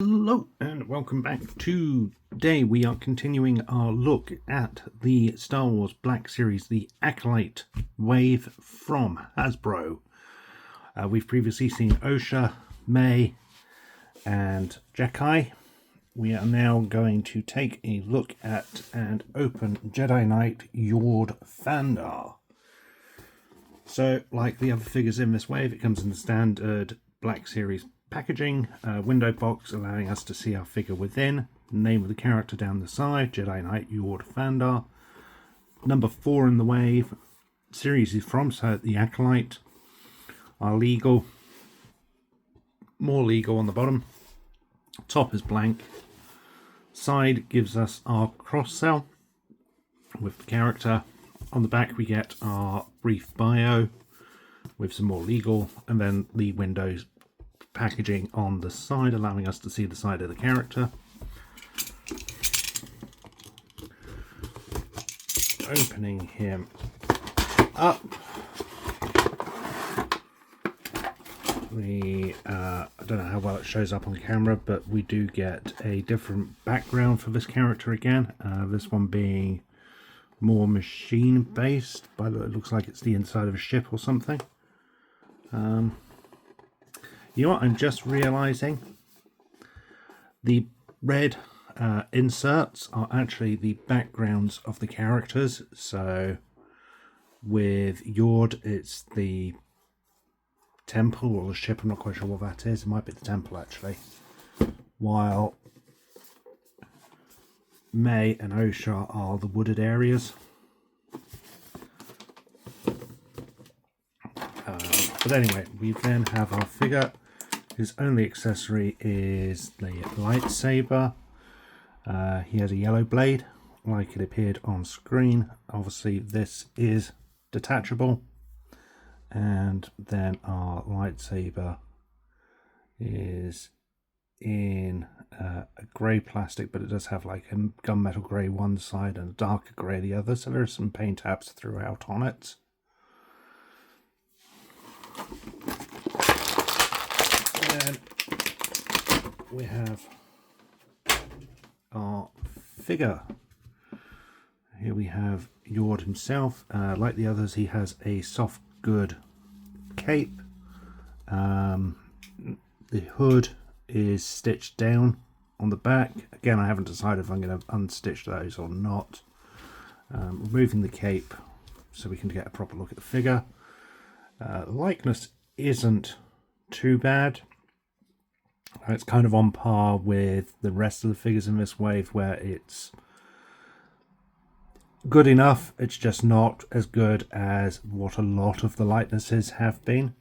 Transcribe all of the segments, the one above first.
Hello and welcome back. Today we are continuing our look at the Star Wars Black Series, the Acolyte wave from Hasbro. We've previously seen Osha, May and Jackai. We are now going to take a look at and open Jedi Knight Yord Fandar. So, like the other figures in this wave, it comes in the standard Black Series packaging, window box allowing us to see our figure within, name of the character down the side, Jedi Knight Yord Fandar, number 4 in the wave, series is from, so the Acolyte, our legal, more legal on the bottom, top is blank, side gives us our cross cell with the character, on the back we get our brief bio with some more legal, and then the windows packaging on the side, allowing us to see the side of the character. Opening him up, I don't know how well it shows up on camera, but we do get a different background for this character again. This one being more machine based, but it looks like it's the inside of a ship or something. You know what, I'm just realising the red inserts are actually the backgrounds of the characters. So with Yord, it's the temple or the ship, I'm not quite sure what that is. It might be the temple actually. While May and Osha are the wooded areas. But anyway, we then have our figure. His only accessory is the lightsaber. He has a yellow blade, like it appeared on screen. Obviously, this is detachable. And then our lightsaber is in a grey plastic, but it does have like a gunmetal grey one side and a darker grey the other. So there are some paint tabs throughout on it. Then we have our figure. Here we have Yord himself. Like the others, he has a soft good cape. The hood is stitched down on the back. Again, I haven't decided if I'm going to unstitch those or not. Removing the cape so we can get a proper look at the figure. Likeness isn't too bad. It's kind of on par with the rest of the figures in this wave, where it's good enough. It's just not as good as what a lot of the likenesses have been.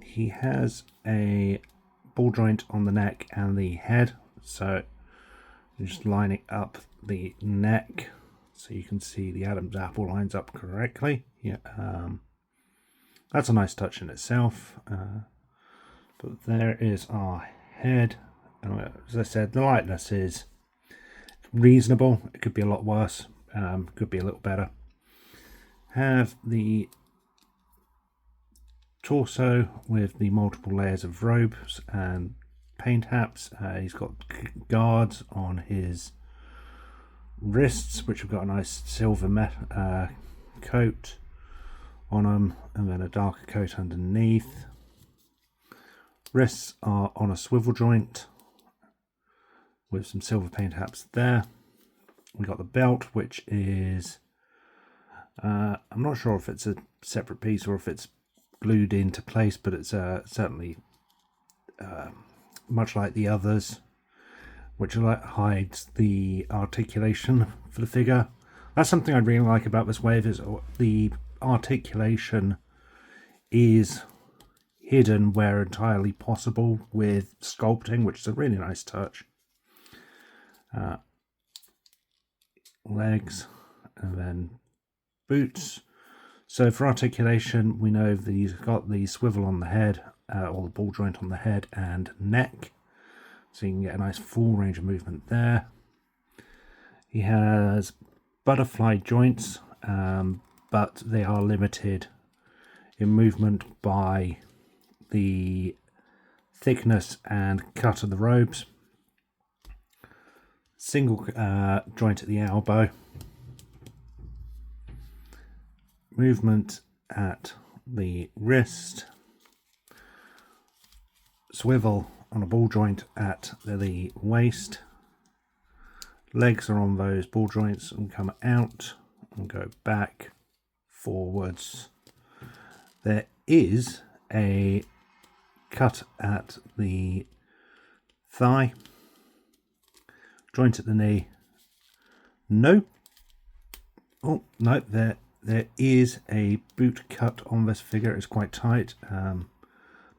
He has a ball joint on the neck and the head, so just lining up the neck so you can see the Adam's apple lines up correctly. Yeah, that's a nice touch in itself. But there is our head. As I said, the likeness is reasonable. It could be a lot worse. Could be a little better. Have the torso with the multiple layers of robes and paint apps. He's got guards on his wrists, which have got a nice silver coat on them, and then a darker coat underneath. Wrists are on a swivel joint with some silver paint apps there. We got the belt, which is I'm not sure if it's a separate piece or if it's glued into place, but it's certainly much like the others, which hides the articulation for the figure. That's something I really like about this wave, is the articulation is hidden where entirely possible with sculpting, which is a really nice touch. Legs and then boots. So for articulation, we know that he's got the swivel on the head, or the ball joint on the head and neck, so you can get a nice full range of movement there. He has butterfly joints, but they are limited in movement by the thickness and cut of the robes. Single joint at the elbow. Movement at the wrist. Swivel on a ball joint at the waist. Legs are on those ball joints and come out and go back, forwards. There is a cut at the thigh, joint at the knee. No. Oh, no, there is a boot cut on this figure. It's quite tight.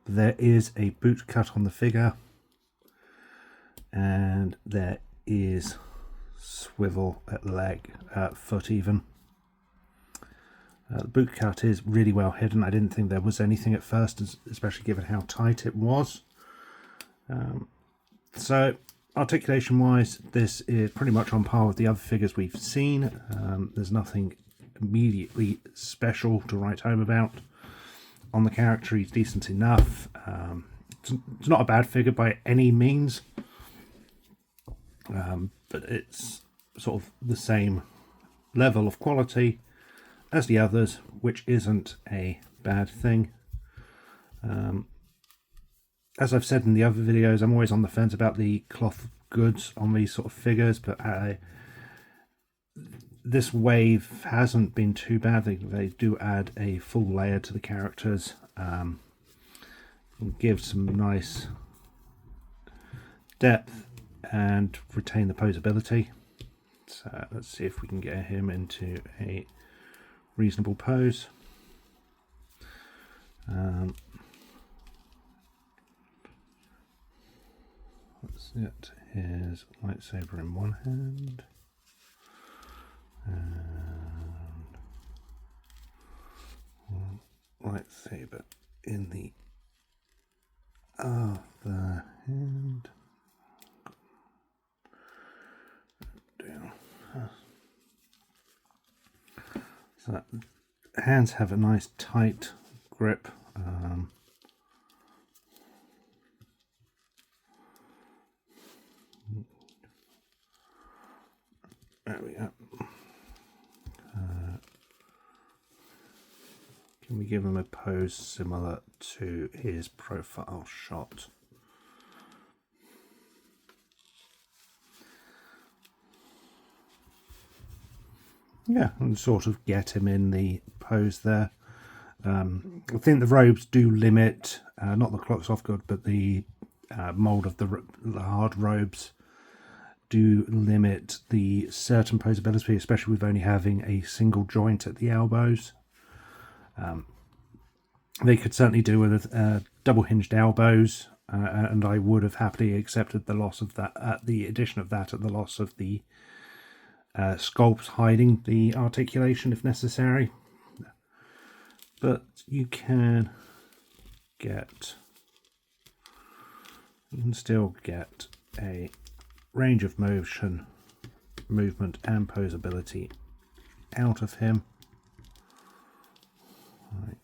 There is a boot cut on the figure. And there is swivel at the leg, foot even. The boot cut is really well hidden. I didn't think there was anything at first, especially given how tight it was. So articulation wise, this is pretty much on par with the other figures we've seen. There's nothing immediately special to write home about. On the character, he's decent enough. It's not a bad figure by any means, but it's sort of the same level of quality as the others, which isn't a bad thing. As I've said in the other videos, I'm always on the fence about the cloth goods on these sort of figures, but this wave hasn't been too bad. They do add a full layer to the characters, and give some nice depth and retain the posability. So let's see if we can get him into a reasonable pose. Let's get his lightsaber in one hand and lightsaber in the other hand. Down. So hands have a nice tight grip. There we go. Can we give him a pose similar to his profile shot? Yeah, and sort of get him in the pose there. I think the robes do limit, not the clock's off good, but the mould of the hard robes do limit the certain posability, especially with only having a single joint at the elbows. They could certainly do with double hinged elbows, and I would have happily accepted the loss of that, the addition of that at the loss of the sculpts hiding the articulation if necessary. But you can still get a range of motion, movement and posability out of him. Like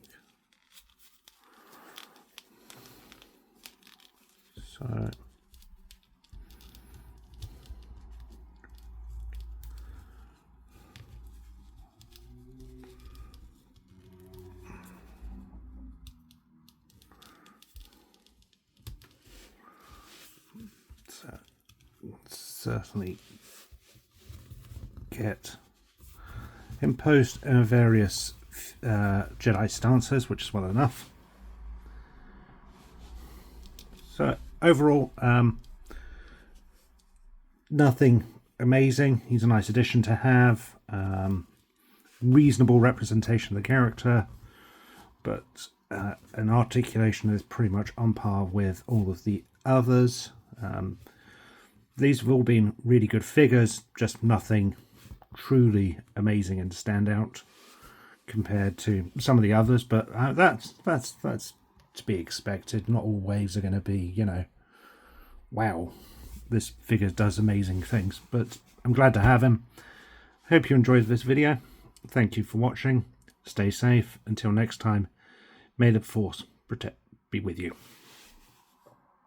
so. Certainly get him posed in various Jedi stances, which is well enough. So overall, nothing amazing. He's a nice addition to have. Reasonable representation of the character, but an articulation is pretty much on par with all of the others. These have all been really good figures, just nothing truly amazing and stand out compared to some of the others, but that's to be expected. Not all waves are going to be, you know, wow, this figure does amazing things, but I'm glad to have him. Hope you enjoyed this video. Thank you for watching. Stay safe. Until next time, may the Force be with you.